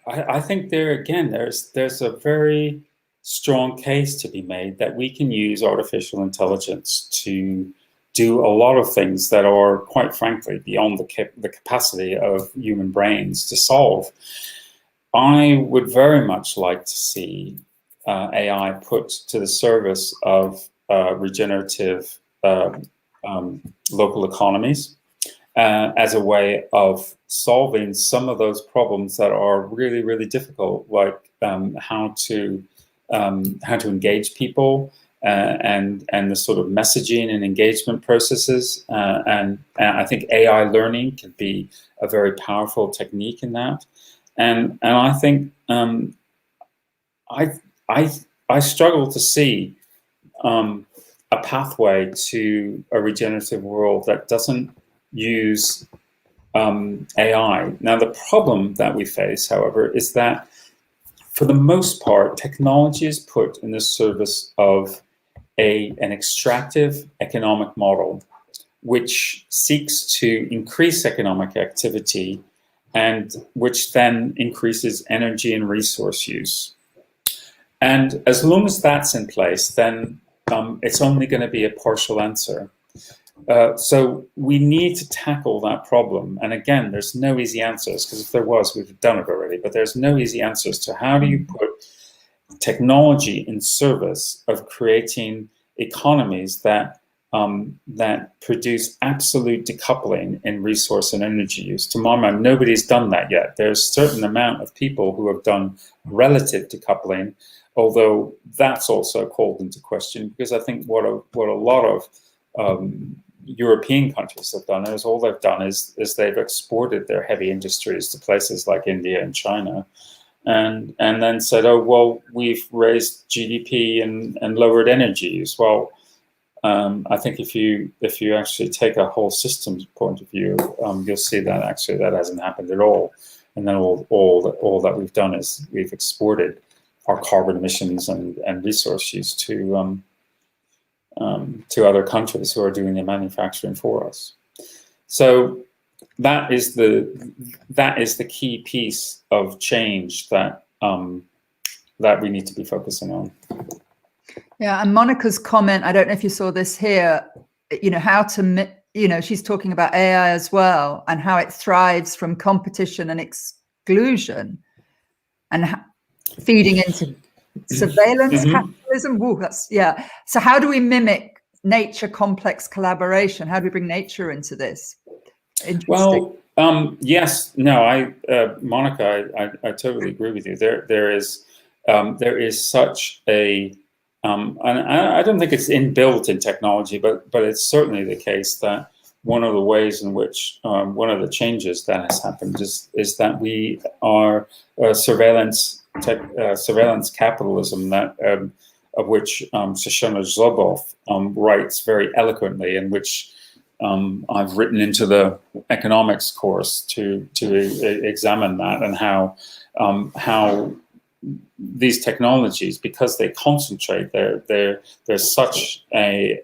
I think there again, there's a very strong case to be made that we can use artificial intelligence to do a lot of things that are, quite frankly, beyond the capacity of human brains to solve. I would very much like to see AI put to the service of regenerative local economies, as a way of solving some of those problems that are really, really difficult, like how to engage people and the sort of messaging and engagement processes. And I think AI learning can be a very powerful technique in that. And I think I struggle to see a pathway to a regenerative world that doesn't use AI. Now, the problem that we face, however, is that for the most part, technology is put in the service of an extractive economic model, which seeks to increase economic activity and which then increases energy and resource use. And as long as that's in place, then it's only going to be a partial answer. So we need to tackle that problem. And again, there's no easy answers, because if there was, we've done it already, but there's no easy answers to how do you put technology in service of creating economies that produce absolute decoupling in resource and energy use. To my mind, nobody's done that yet. There's a certain amount of people who have done relative decoupling, although that's also called into question, because I think what a lot of European countries have done is all they've done is they've exported their heavy industries to places like India and China, and then said, oh, well, we've raised GDP and lowered energy use. Well, I think if you actually take a whole systems point of view, you'll see that actually that hasn't happened at all. And then all that we've done is we've exported our carbon emissions and resource use to other countries who are doing the manufacturing for us. So that is the key piece of change that we need to be focusing on. Yeah, and Monica's comment, I don't know if you saw this here, how to, she's talking about AI as well and how it thrives from competition and exclusion and feeding into surveillance capitalism. Ooh, yeah. So how do we mimic nature complex collaboration? How do we bring nature into this? Interesting. Well, yes, no, Monica, I totally agree with you. There is such a and I don't think it's inbuilt in technology, but it's certainly the case that one of the ways in which one of the changes that has happened is that we are surveillance capitalism that of which Shoshana Zuboff writes very eloquently, and which I've written into the economics course to examine that, and how these technologies, because they concentrate, there's such a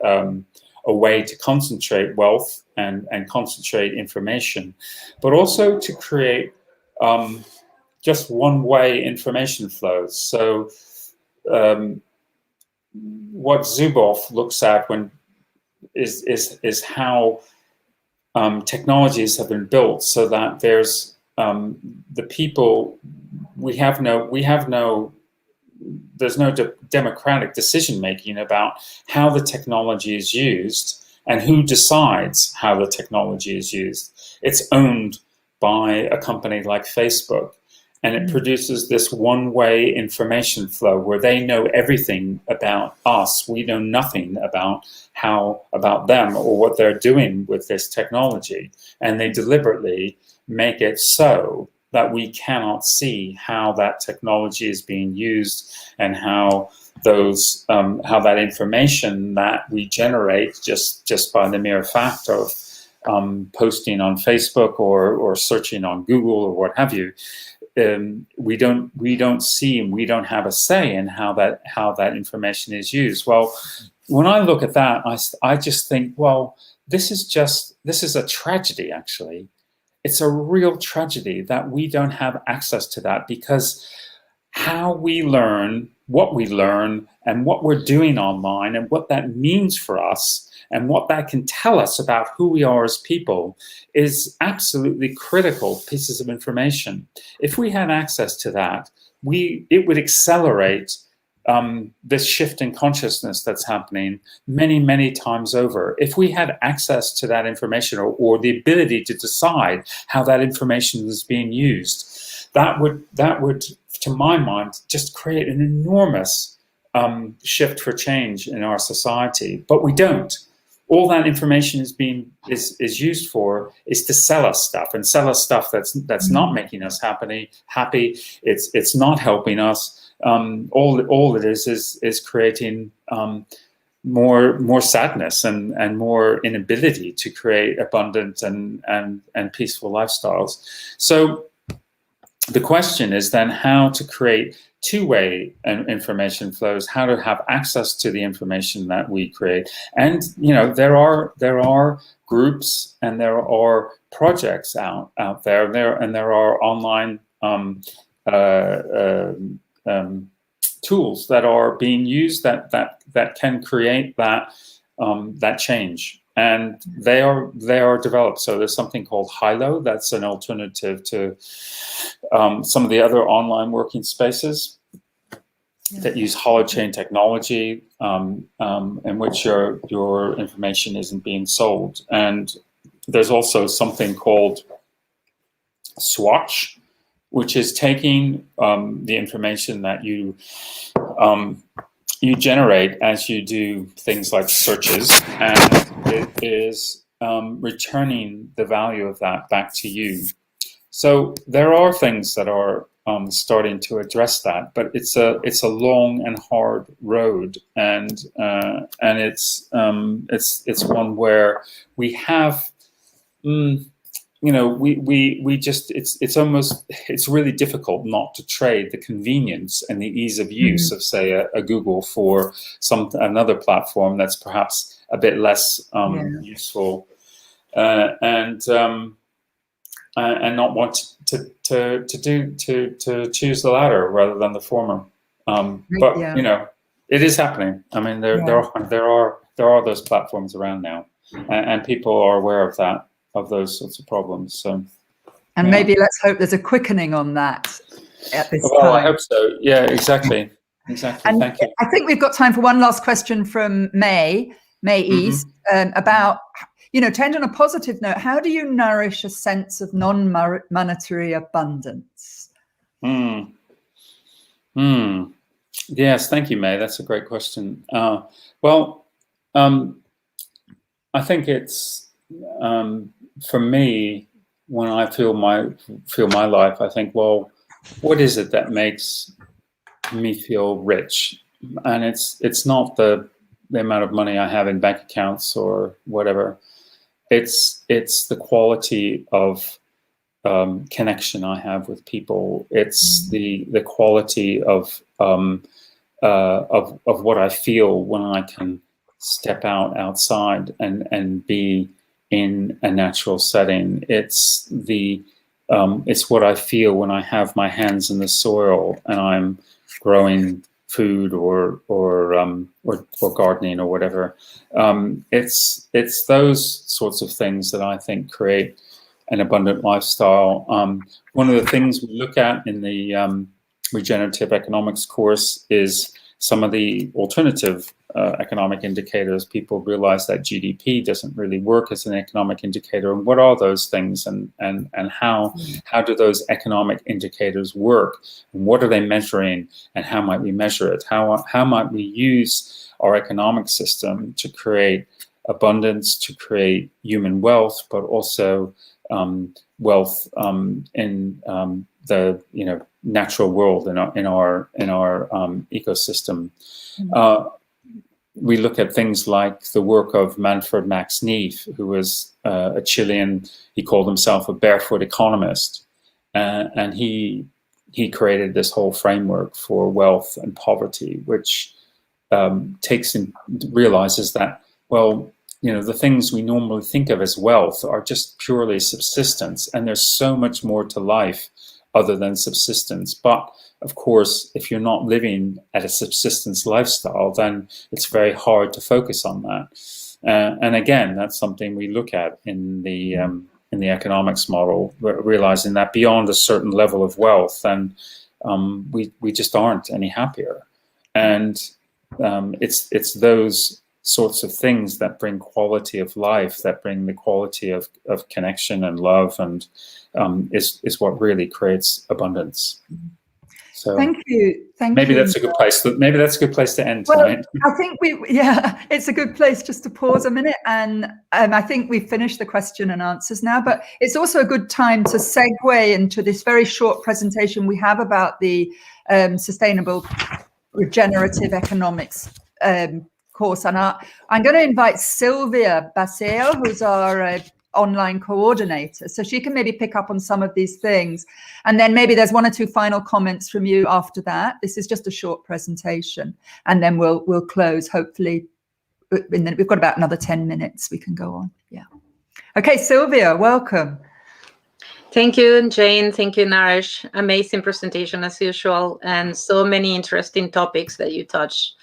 way to concentrate wealth and concentrate information, but also to create just one-way information flows. So what Zuboff looks at is how technologies have been built so that there's the people. There's no democratic decision making about how the technology is used and who decides how the technology is used. It's owned by a company like Facebook, and it produces this one-way information flow where they know everything about us. We know nothing about them or what they're doing with this technology, and they deliberately make it so that we cannot see how that technology is being used and how that information that we generate just by the mere fact of posting on Facebook or searching on Google or what have you, we don't see, and we don't have a say in how that information is used. Well, when I look at that, I just think, well, this is a tragedy. Actually, it's a real tragedy that we don't have access to that, because how we learn, what we learn, and what we're doing online, and what that means for us, and what that can tell us about who we are as people, is absolutely critical pieces of information. If we had access to that, it would accelerate this shift in consciousness that's happening many, many times over. If we had access to that information, or the ability to decide how that information is being used, that would, to my mind, just create an enormous shift for change in our society. But we don't. All that information is used for is to sell us stuff, and sell us stuff that's not making us happy. It's not helping us. All it is creating more sadness and more inability to create abundant and peaceful lifestyles. So the question is then how to create two-way information flows, how to have access to the information that we create. And there are groups and there are projects out there, and there are online tools that are being used that can create that change. And they are developed. So there's something called Hilo, that's an alternative to some of the other online working spaces that use holochain technology, in which your information isn't being sold. And there's also something called Swatch, which is taking the information that you generate as you do things like searches, and it is returning the value of that back to you. So there are things that are starting to address that, but it's a long and hard road, and it's one where we have. We just, it's really difficult not to trade the convenience and the ease of use of, say, a Google for another platform that's perhaps a bit less useful, and not want to choose the latter rather than the former. But it is happening. I mean, there are those platforms around now, and people are aware of that. Of those sorts of problems. So, and maybe let's hope there's a quickening on that at this time. Well, I hope so. Yeah, exactly. And thank you. I think we've got time for one last question from May East, about, to end on a positive note, how do you nourish a sense of non-monetary abundance? Yes, thank you, May. That's a great question. Well, I think it's, for me, when I feel my life, I think, well, what is it that makes me feel rich? And it's not the amount of money I have in bank accounts or whatever. It's the quality of connection I have with people. It's the quality of what I feel when I can step outside and be in a natural setting. It's what I feel when I have my hands in the soil and I'm growing food or gardening or whatever. It's those sorts of things that I think create an abundant lifestyle. One of the things we look at in the regenerative economics course is some of the alternative economic indicators. People realize that GDP doesn't really work as an economic indicator, and what are those things, and how do those economic indicators work, and what are they measuring, and how might we measure it? How might we use our economic system to create abundance, to create human wealth, but also wealth in the natural world, in our ecosystem. We look at things like the work of Manfred Max Neef, who was a Chilean. He called himself a barefoot economist, and he he created this whole framework for wealth and poverty, which realizes that, well, the things we normally think of as wealth are just purely subsistence, and there's so much more to life other than subsistence. But of course, if you're not living at a subsistence lifestyle, then it's very hard to focus on that. And again, that's something we look at in the economics model, realizing that beyond a certain level of wealth, then we just aren't any happier. And it's those sorts of things that bring quality of life, that bring the quality of connection and love, and is what really creates abundance. So thank you. Maybe that's a good place. Maybe that's a good place to end tonight. Well, I think it's a good place just to pause a minute, and I think we've finished the question and answers now. But it's also a good time to segue into this very short presentation we have about the sustainable regenerative economics course. And I'm going to invite Sylvia Baseo, who's our online coordinator, so she can maybe pick up on some of these things, and then maybe there's 1 or 2 final comments from you after that. This is just a short presentation, and then we'll close, hopefully, and then we've got about another 10 minutes we can go on. Yeah. Okay, Sylvia, welcome. Thank you, Jane. Thank you, Naresh. Amazing presentation as usual, and so many interesting topics that you touched,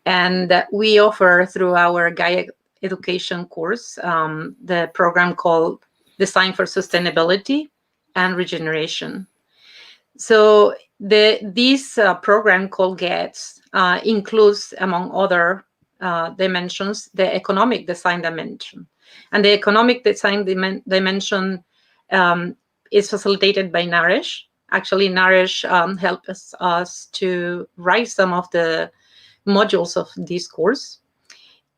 and that we offer through our Gaia education course, the program called Design for Sustainability and Regeneration. So this program called GETS includes, among other dimensions, the economic design dimension. And the economic design dimension is facilitated by Naresh. Actually, Naresh helped us to write some of the modules of this course.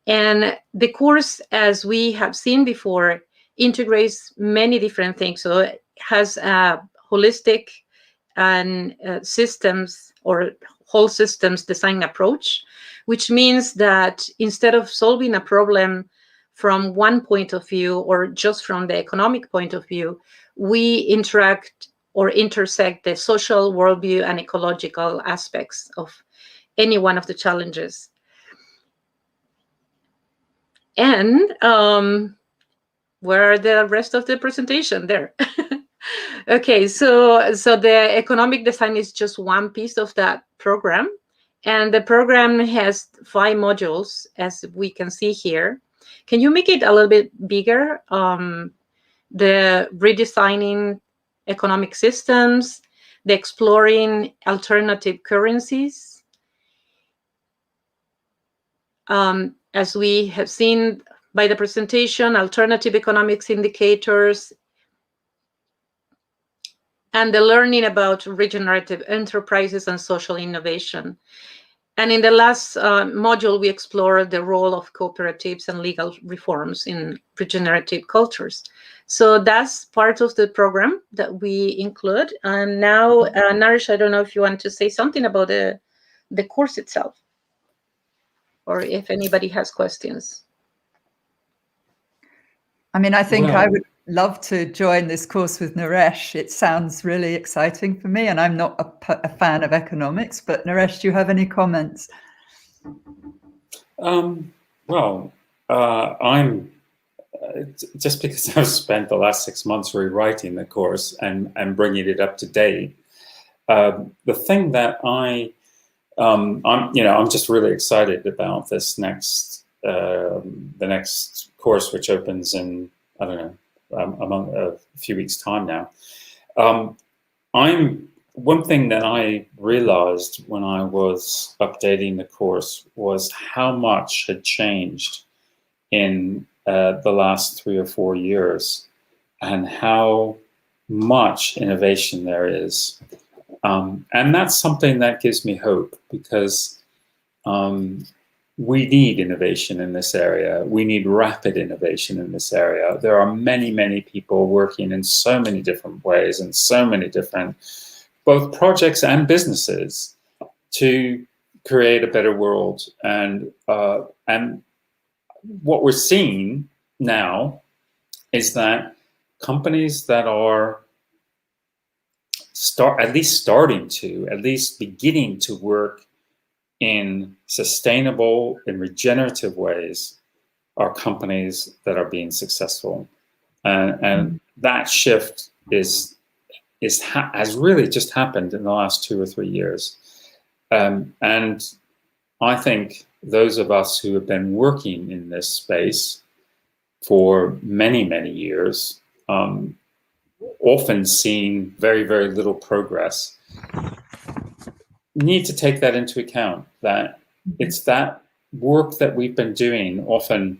And the course, as we have seen before, integrates many different things. So it has a holistic and systems or whole systems design approach, which means that instead of solving a problem from one point of view or just from the economic point of view, we interact or intersect the social, worldview, and ecological aspects of any one of the challenges. And where are the rest of the presentation? There. Okay, so the economic design is just one piece of that program. And the program has 5 modules, as we can see here. Can you make it a little bit bigger? The redesigning economic systems, the exploring alternative currencies. As we have seen by the presentation, alternative economics indicators, and the learning about regenerative enterprises and social innovation. And in the last module, we explored the role of cooperatives and legal reforms in regenerative cultures. So that's part of the program that we include. And now, Naresh, I don't know if you want to say something about the course itself, or if anybody has questions. I mean, I think I would love to join this course with Naresh. It sounds really exciting for me, and I'm not a fan of economics, but Naresh, do you have any comments? I'm just because I've spent the last 6 months rewriting the course and bringing it up to date. The thing that I'm just really excited about this the next course, which opens in, I don't know, a few weeks' time now. One thing that I realized when I was updating the course was how much had changed in the last 3 or 4 years, and how much innovation there is. And that's something that gives me hope, because we need innovation in this area. We need rapid innovation in this area. There are many, many people working in so many different ways and so many different, both projects and businesses, to create a better world. And what we're seeing now is that companies that are at least beginning to work in sustainable and regenerative ways are companies that are being successful. And that shift has really just happened in the last 2 or 3 years. And I think those of us who have been working in this space for many, many years, often seeing very, very little progress, need to take that into account, that it's that work that we've been doing, often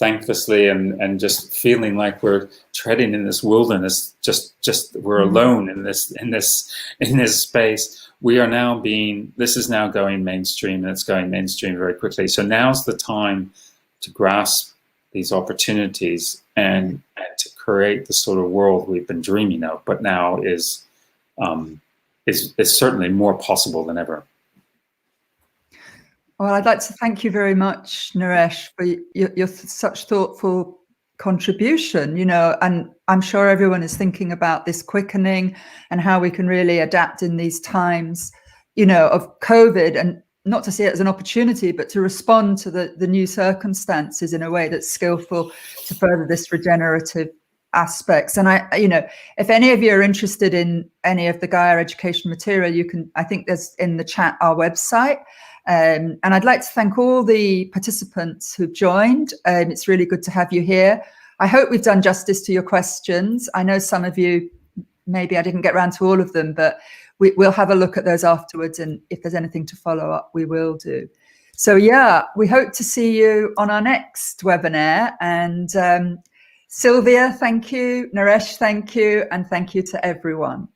thanklessly and just feeling like we're treading in this wilderness, just we're alone in this space. This is now going mainstream, and it's going mainstream very quickly. So now's the time to grasp these opportunities and to create the sort of world we've been dreaming of, but now is certainly more possible than ever. Well, I'd like to thank you very much, Naresh, for your such thoughtful contribution, and I'm sure everyone is thinking about this quickening and how we can really adapt in these times, of COVID, and not to see it as an opportunity, but to respond to the new circumstances in a way that's skillful to further this regenerative aspects. And if any of you are interested in any of the Gaia education material, I think there's in the chat our website. And I'd like to thank all the participants who've joined. It's really good to have you here. I hope we've done justice to your questions. I know some of you, maybe I didn't get around to all of them, but we'll have a look at those afterwards. And if there's anything to follow up, we will do. So yeah, we hope to see you on our next webinar. And Sylvia, thank you. Naresh, thank you. And thank you to everyone.